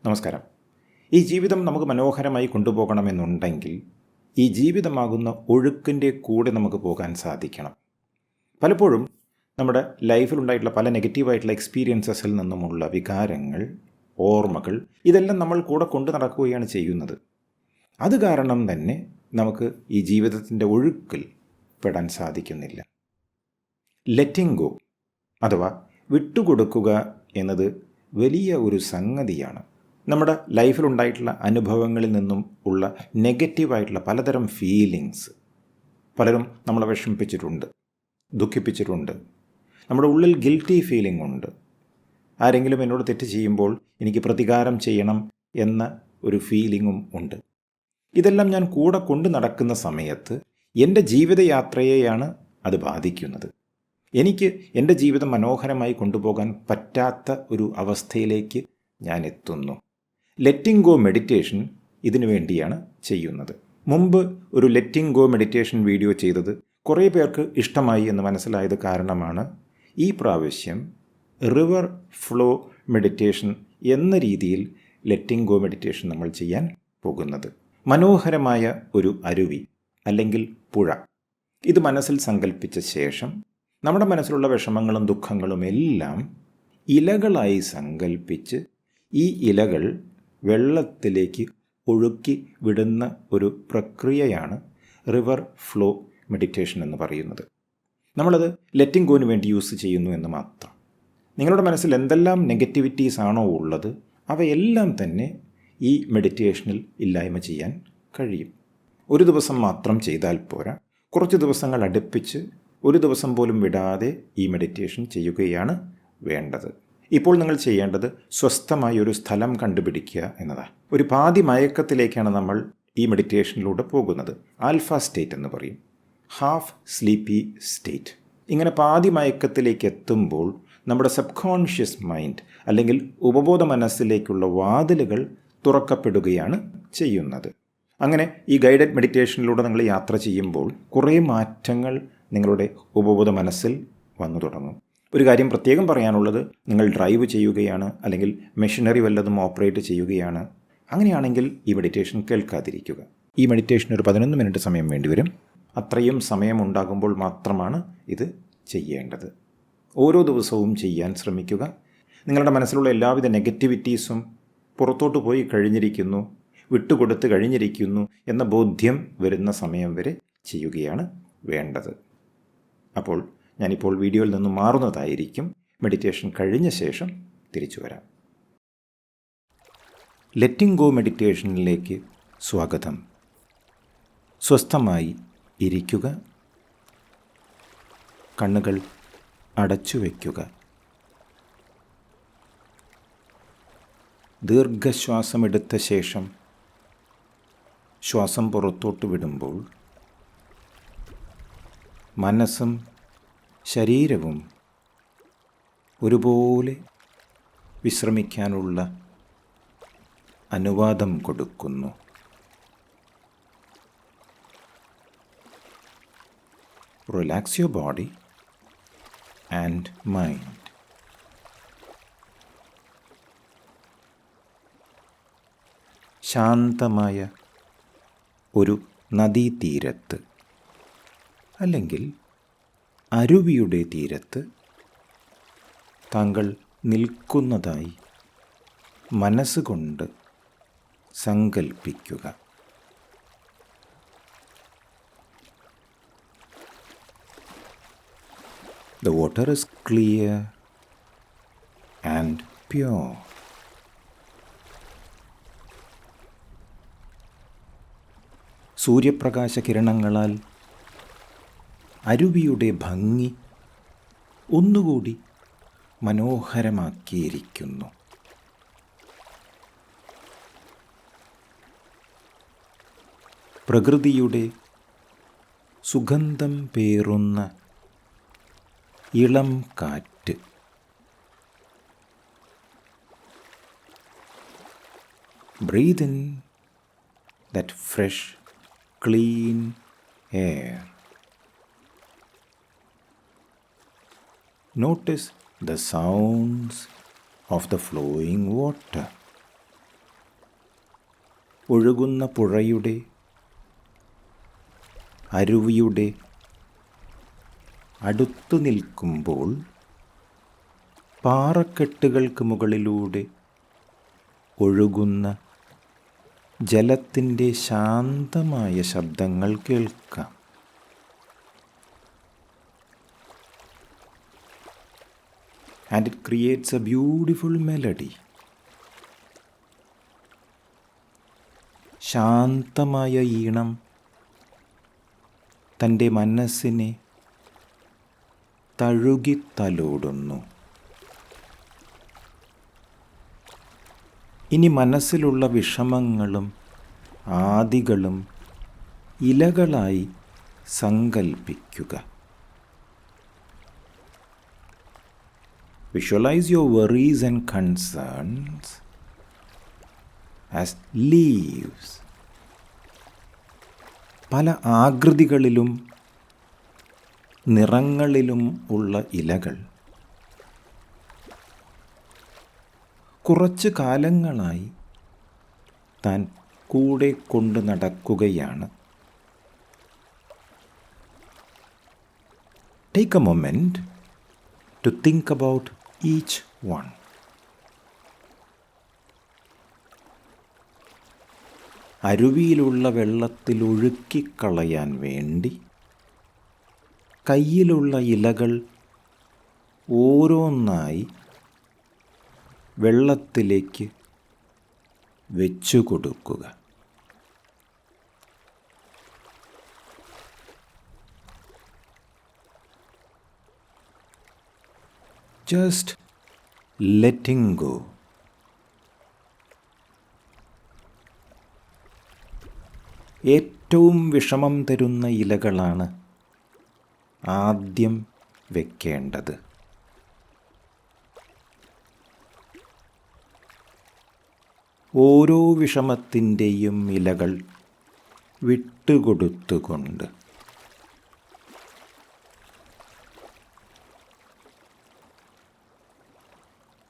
നമസ്കാരം. ഈ ജീവിതം നമുക്ക് മനോഹരമായി കൊണ്ടുപോകണമെന്നുണ്ടെങ്കിൽ ഈ ജീവിതമാകുന്ന ഒഴുക്കിൻ്റെ കൂടെ നമുക്ക് പോകാൻ സാധിക്കണം. പലപ്പോഴും നമ്മുടെ ലൈഫിലുണ്ടായിട്ടുള്ള പല നെഗറ്റീവായിട്ടുള്ള എക്സ്പീരിയൻസസിൽ നിന്നുമുള്ള വികാരങ്ങൾ, ഓർമ്മകൾ ഇതെല്ലാം നമ്മൾ കൂടെ കൊണ്ടു നടക്കുകയാണ് ചെയ്യുന്നത്. അത് കാരണം തന്നെ നമുക്ക് ഈ ജീവിതത്തിൻ്റെ ഒഴുക്കിൽ പെടാൻ സാധിക്കുന്നില്ല. ലെറ്റിംഗ് ഗോ അഥവാ വിട്ടുകൊടുക്കുക എന്നത് വലിയ ഒരു സംഗതിയാണ്. നമ്മുടെ ലൈഫിലുണ്ടായിട്ടുള്ള അനുഭവങ്ങളിൽ നിന്നും ഉള്ള നെഗറ്റീവായിട്ടുള്ള പലതരം ഫീലിങ്സ് പലരും നമ്മളെ വിഷമിപ്പിച്ചിട്ടുണ്ട്, ദുഃഖിപ്പിച്ചിട്ടുണ്ട്. നമ്മുടെ ഉള്ളിൽ ഗിൽറ്റി ഫീലിംഗ് ഉണ്ട്. ആരെങ്കിലും എന്നോട് തെറ്റ് ചെയ്യുമ്പോൾ എനിക്ക് പ്രതികാരം ചെയ്യണം എന്ന ഒരു ഫീലിങ്ങും ഉണ്ട്. ഇതെല്ലാം ഞാൻ കൂടെ കൊണ്ട് നടക്കുന്ന സമയത്ത് എൻ്റെ ജീവിതയാത്രയെയാണ് അത് ബാധിക്കുന്നത്. എനിക്ക് എൻ്റെ ജീവിതം മനോഹരമായി കൊണ്ടുപോകാൻ പറ്റാത്ത ഒരു അവസ്ഥയിലേക്ക് ഞാൻ എത്തുന്നു. ലെറ്റിംഗ് ഗോ മെഡിറ്റേഷൻ ഇതിനു വേണ്ടിയാണ് ചെയ്യുന്നത്. മുമ്പ് ഒരു ലെറ്റിംഗ് ഗോ മെഡിറ്റേഷൻ വീഡിയോ ചെയ്തത് കുറേ പേർക്ക് ഇഷ്ടമായി എന്ന് മനസ്സിലായത് കാരണമാണ് ഈ പ്രാവശ്യം റിവർ ഫ്ലോ മെഡിറ്റേഷൻ എന്ന രീതിയിൽ ലെറ്റിംഗ് ഗോ മെഡിറ്റേഷൻ നമ്മൾ ചെയ്യാൻ പോകുന്നത്. മനോഹരമായ ഒരു അരുവി അല്ലെങ്കിൽ പുഴ ഇത് മനസ്സിൽ സങ്കല്പിച്ച ശേഷം നമ്മുടെ മനസ്സിലുള്ള വിഷമങ്ങളും ദുഃഖങ്ങളും എല്ലാം ഇലകളായി സങ്കല്പിച്ച് ഈ ഇലകൾ വെള്ളത്തിലേക്ക് ഒഴുക്കി വിടുന്ന ഒരു പ്രക്രിയയാണ് റിവർ ഫ്ലോ മെഡിറ്റേഷൻ എന്ന് പറയുന്നത്. നമ്മളത് ലെറ്റിംഗ് ഗോന് വേണ്ടി യൂസ് ചെയ്യുന്നു എന്ന് മാത്രം. നിങ്ങളുടെ മനസ്സിൽ എന്തെല്ലാം നെഗറ്റിവിറ്റീസ് ആണോ ഉള്ളത് അവയെല്ലാം തന്നെ ഈ മെഡിറ്റേഷനിൽ ഇല്ലായ്മ ചെയ്യാൻ കഴിയും. ഒരു ദിവസം മാത്രം ചെയ്താൽ പോരാ, കുറച്ച് ദിവസങ്ങൾ അടുപ്പിച്ച് ഒരു ദിവസം പോലും വിടാതെ ഈ മെഡിറ്റേഷൻ ചെയ്യുകയാണ് വേണ്ടത്. ഇപ്പോൾ നിങ്ങൾ ചെയ്യേണ്ടത് സ്വസ്ഥമായ ഒരു സ്ഥലം കണ്ടുപിടിക്കുക എന്നതാണ്. ഒരു പാതി മയക്കത്തിലേക്കാണ് നമ്മൾ ഈ മെഡിറ്റേഷനിലൂടെ പോകുന്നത്. ആൽഫ സ്റ്റേറ്റ് എന്ന് പറയും, ഹാഫ് സ്ലീപ്പി സ്റ്റേറ്റ്. ഇങ്ങനെ പാതി മയക്കത്തിലേക്ക് എത്തുമ്പോൾ നമ്മുടെ സബ് കോൺഷ്യസ് മൈൻഡ് അല്ലെങ്കിൽ ഉപബോധ മനസ്സിലേക്കുള്ള വാതിലുകൾ തുറക്കപ്പെടുകയാണ് ചെയ്യുന്നത്. അങ്ങനെ ഈ ഗൈഡഡ് മെഡിറ്റേഷനിലൂടെ നിങ്ങൾ യാത്ര ചെയ്യുമ്പോൾ കുറേ മാറ്റങ്ങൾ നിങ്ങളുടെ ഉപബോധ മനസ്സിൽ വന്നു തുടങ്ങും. ഒരു കാര്യം പ്രത്യേകം പറയാനുള്ളത്, നിങ്ങൾ ഡ്രൈവ് ചെയ്യുകയാണ് അല്ലെങ്കിൽ മെഷീനറി വല്ലതും ഓപ്പറേറ്റ് ചെയ്യുകയാണ്, അങ്ങനെയാണെങ്കിൽ ഈ മെഡിറ്റേഷൻ കേൾക്കാതിരിക്കുക. ഈ മെഡിറ്റേഷൻ ഒരു 11 മിനിറ്റ് സമയം വേണ്ടിവരും. അത്രയും സമയം ഉണ്ടാകുമ്പോൾ മാത്രമാണ് ഇത് ചെയ്യേണ്ടത്. ഓരോ ദിവസവും ചെയ്യാൻ ശ്രമിക്കുക. നിങ്ങളുടെ മനസ്സിലുള്ള എല്ലാവിധ നെഗറ്റിവിറ്റീസും പുറത്തോട്ട് പോയി കഴിഞ്ഞിരിക്കുന്നു, വിട്ടുകൊടുത്ത് കഴിഞ്ഞിരിക്കുന്നു എന്ന ബോധ്യം വരുന്ന സമയം വരെ ചെയ്യുകയാണ് വേണ്ടത്. അപ്പോൾ ഞാനിപ്പോൾ വീഡിയോയിൽ നിന്ന് മാറുന്നതായിരിക്കും. മെഡിറ്റേഷൻ കഴിഞ്ഞ ശേഷം തിരിച്ചു വരാം. ലെറ്റിംഗ് ഗോ മെഡിറ്റേഷനിലേക്ക് സ്വാഗതം. സ്വസ്ഥമായി ഇരിക്കുക, കണ്ണുകൾ അടച്ചു വയ്ക്കുക. ദീർഘശ്വാസമെടുത്ത ശേഷം ശ്വാസം പുറത്തോട്ട് വിടുമ്പോൾ മനസ്സും ശരീരവും ഒരുപോലെ വിശ്രമിക്കാനുള്ള അനുവാദം കൊടുക്കുന്നു. Relax your body and mind. ശാന്തമായ ഒരു നദീതീരത്ത് അല്ലെങ്കിൽ അരുവിയുടെ തീരത്ത് താങ്കൾ നിൽക്കുന്നതായി മനസ്സുകൊണ്ട് സങ്കൽപ്പിക്കുക. The water is clear and pure. സൂര്യപ്രകാശ കിരണങ്ങളാൽ അരുവിയുടെ ഭംഗി ഒന്നുകൂടി മനോഹരമാക്കിയിരിക്കുന്നു. പ്രകൃതിയുടെ സുഗന്ധം പേറുന്ന ഇളം കാറ്റ് breathe in that fresh, clean air. Notice the sounds of the flowing water. ഒഴുകുന്ന പുഴയുടെ, അരുവിയുടെ അടുത്തു നിൽക്കുമ്പോൾ പാറക്കെട്ടുകൾക്ക് മുകളിലൂടെ ഒഴുകുന്ന ജലത്തിൻ്റെ ശാന്തമായ ശബ്ദങ്ങൾ കേൾക്കാം. And it creates a beautiful melody. ശാന്തമായ ഈണം തൻ്റെ മനസ്സിനെ തഴുകിത്തലോടുന്നു. ഇനി മനസ്സിലുള്ള വിഷമങ്ങളും ആദികളും ഇലകളായി സങ്കൽപ്പിക്കുക. Visualize your worries and concerns as leaves. പല ആകൃതികളിലും നിറങ്ങളിലും ഉള്ള ഇലകൾ കുറച്ച് കാലങ്ങളായി താൻ കൂടെ കൊണ്ടു നടക്കുകയാണ്. Take a moment to think about each one. അരുവിയിലുള്ള വെള്ളത്തിൽ ഒഴുക്കിക്കളയാൻ വേണ്ടി കയ്യിലുള്ള ഇലകൾ ഓരോന്നായി വെള്ളത്തിലേക്ക് വെച്ചു കൊടുക്കുക. Just letting go. ഏറ്റവും വിഷമം തരുന്ന ഇലകളാണ് ആദ്യം വെക്കേണ്ടത്. ഓരോ വിഷമത്തിൻ്റെയും ഇലകൾ വിട്ടുകൊടുത്തുകൊണ്ട്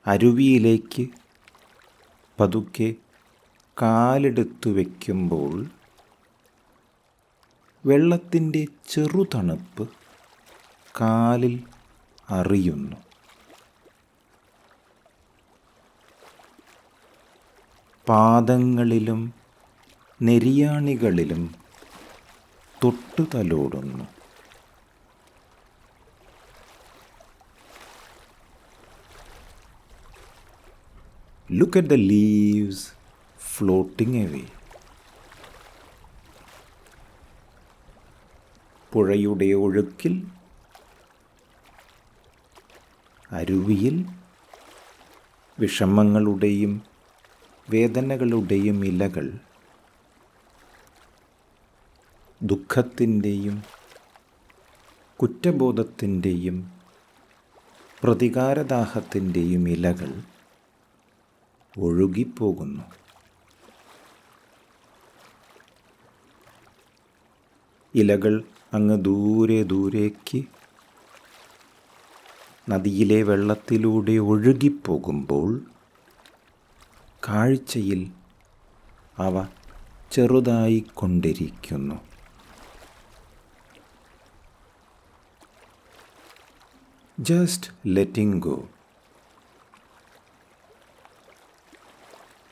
അരുവിയിലേക്ക് പതുക്കെ കാലെടുത്തു വയ്ക്കുമ്പോൾ വെള്ളത്തിൻ്റെ ചെറുതണുപ്പ് കാലിൽ അറിയുന്നു. പാദങ്ങളിലും നെരിയാണികളിലും തൊട്ടു തലോടുന്നു. Look at the leaves floating away. പുഴയുടെ ഒഴുക്കിൽ, അരുവിയിൽ വിഷമങ്ങളുടെയും വേദനകളുടെയും ഇലകൾ ദുഃഖത്തിൻ്റെയും കുറ്റബോധത്തിൻ്റെയും പ്രതികാരദാഹത്തിൻ്റെയും ഇലകൾ ഒഴുകിപ്പോകുന്നു. ഇലകൾ അങ്ങ് ദൂരെ ദൂരേക്ക് നദിയിലെ വെള്ളത്തിലൂടെ ഒഴുകിപ്പോകുമ്പോൾ കാഴ്ചയിൽ അവ ചെറുതായിക്കൊണ്ടിരിക്കുന്നു. Just letting go.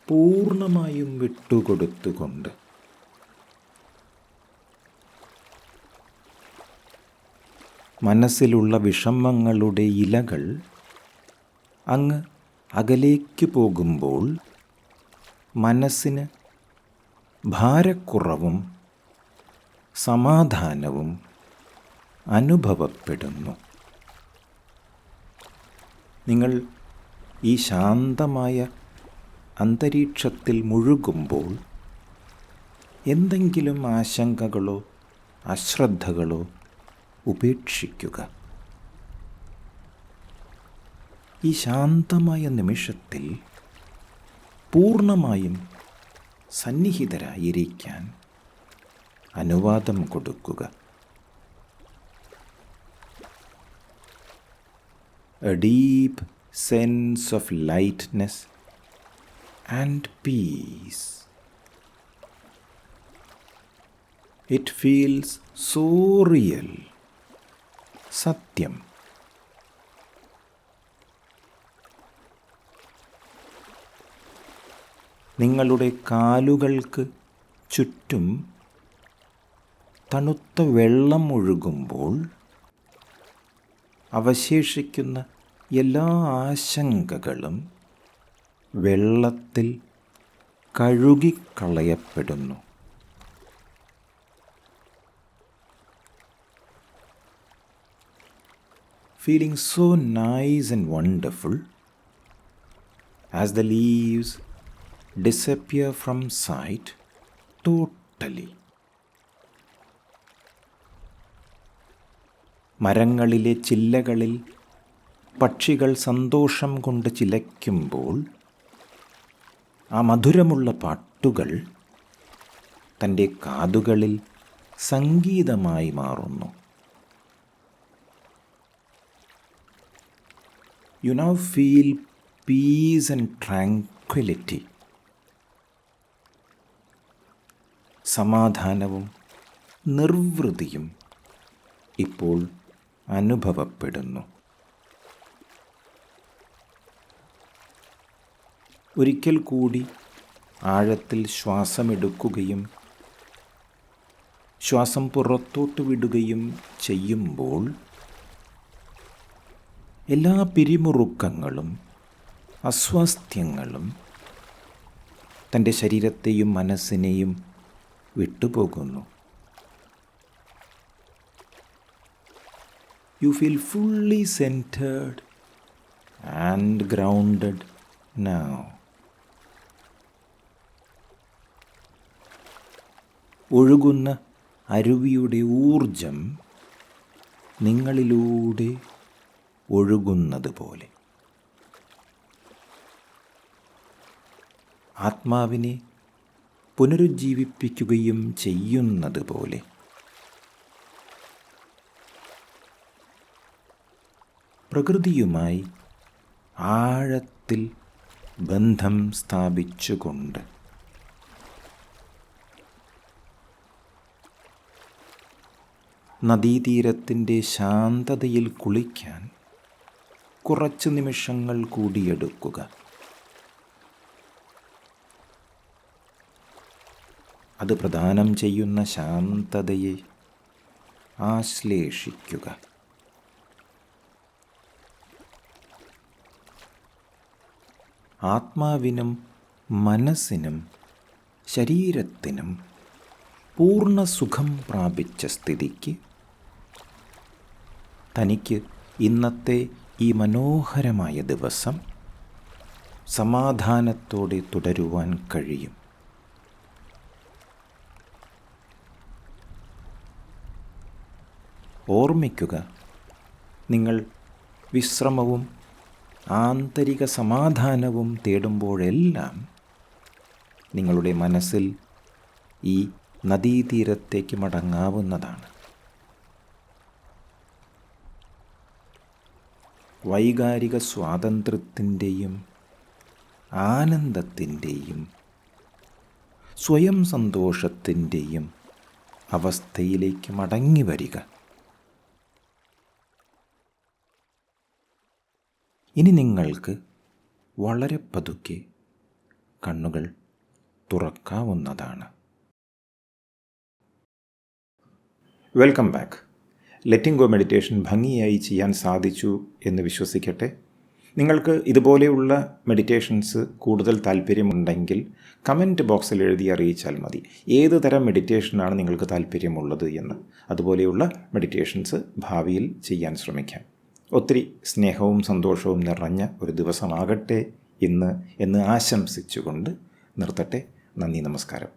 പൂർണ്ണമായും വിട്ടുകൊടുത്തുകൊണ്ട് മനസ്സിലുള്ള വിഷമങ്ങളുടെ ഇലകൾ അങ്ങ് അകലേക്ക് പോകുമ്പോൾ മനസ്സിന് ഭാരക്കുറവും സമാധാനവും അനുഭവപ്പെടുന്നു. നിങ്ങൾ ഈ ശാന്തമായ അന്തരീക്ഷത്തിൽ മുഴുകുമ്പോൾ എന്തെങ്കിലും ആശങ്കകളോ അശ്രദ്ധകളോ ഉപേക്ഷിക്കുക. ഈ ശാന്തമായ നിമിഷത്തിൽ പൂർണ്ണമായും സന്നിഹിതരായിരിക്കാൻ അനുവാദം കൊടുക്കുക. A deep sense of lightness and peace it feels so real. സത്യം. നിങ്ങളുടെ കാലുകൾക്ക് ചുറ്റും തണുത്ത വെള്ളം ഒഴുകുമ്പോൾ അവശേഷിക്കുന്ന എല്ലാ ആശങ്കകളും വെള്ളത്തിൽ കഴുകിക്കളയപ്പെടുന്നു. Feeling so nice and wonderful as the leaves disappear from sight totally. മരങ്ങളിലെ ചില്ലകളിൽ പക്ഷികൾ സന്തോഷം കൊണ്ട് ചിലയ്ക്കുമ്പോൾ ആ മധുരമുള്ള പാട്ടുകൾ തൻ്റെ കാതുകളിൽ സംഗീതമായി മാറുന്നു. You now feel peace and tranquility. സമാധാനവും നിർവൃതിയും ഇപ്പോൾ അനുഭവപ്പെടുന്നു. ഒരിക്കൽ കൂടി ആഴത്തിൽ ശ്വാസമെടുക്കുകയും ശ്വാസം പുറത്തോട്ട് വിടുകയും ചെയ്യുമ്പോൾ എല്ലാ പിരിമുറുക്കങ്ങളും അസ്വാസ്ഥ്യങ്ങളും തൻ്റെ ശരീരത്തെയും മനസ്സിനെയും വിട്ടുപോകുന്നു. You feel fully centered and grounded now. ഒഴുകുന്ന അരുവിയുടെ ഊർജം നിങ്ങളിലൂടെ ഒഴുകുന്നത് പോലെ, ആത്മാവിനെ പുനരുജ്ജീവിപ്പിക്കുകയും ചെയ്യുന്നത് പോലെ. പ്രകൃതിയുമായി ആഴത്തിൽ ബന്ധം സ്ഥാപിച്ചുകൊണ്ട് നദീതീരത്തിൻ്റെ ശാന്തതയിൽ കുളിക്കാൻ കുറച്ച് നിമിഷങ്ങൾ കൂടിയെടുക്കുക. അത് പ്രദാനം ചെയ്യുന്ന ശാന്തതയെ ആശ്ലേഷിക്കുക. ആത്മാവിനും മനസ്സിനും ശരീരത്തിനും പൂർണ്ണ സുഖം പ്രാപിച്ച സ്ഥിതിക്ക് തനിക്ക് ഇന്നത്തെ ഈ മനോഹരമായ ദിവസം സമാധാനത്തോടെ തുടരുവാൻ കഴിയും. ഓർമ്മിക്കുക, നിങ്ങൾ വിശ്രമവും ആന്തരിക സമാധാനവും തേടുമ്പോഴെല്ലാം നിങ്ങളുടെ മനസ്സിൽ ഈ നദീതീരത്തേക്ക് മടങ്ങാവുന്നതാണ്. വൈകാരിക സ്വാതന്ത്ര്യത്തിൻ്റെയും ആനന്ദത്തിൻ്റെയും സ്വയം സന്തോഷത്തിൻ്റെയും അവസ്ഥയിലേക്ക് മടങ്ങി വരിക. ഇനി നിങ്ങൾക്ക് വളരെ പതുക്കെ കണ്ണുകൾ തുറക്കാവുന്നതാണ്. Welcome back. Letting go meditation ഭംഗിയായി ചെയ്യാൻ സാധിച്ചു എന്ന് വിശ്വസിക്കട്ടെ. നിങ്ങൾക്ക് ഇതുപോലെയുള്ള മെഡിറ്റേഷൻസ് കൂടുതൽ താല്പര്യമുണ്ടെങ്കിൽ കമൻറ്റ് ബോക്സിൽ എഴുതി അറിയിച്ചാൽ മതി ഏത് തരം മെഡിറ്റേഷനാണ് നിങ്ങൾക്ക് താല്പര്യമുള്ളത് എന്ന്. അതുപോലെയുള്ള മെഡിറ്റേഷൻസ് ഭാവിയിൽ ചെയ്യാൻ ശ്രമിക്കാം. ഒത്തിരി സ്നേഹവും സന്തോഷവും നിറഞ്ഞ ഒരു ദിവസമാകട്ടെ ഇന്ന് എന്ന് ആശംസിച്ചുകൊണ്ട് നിർത്തട്ടെ. നന്ദി, നമസ്കാരം.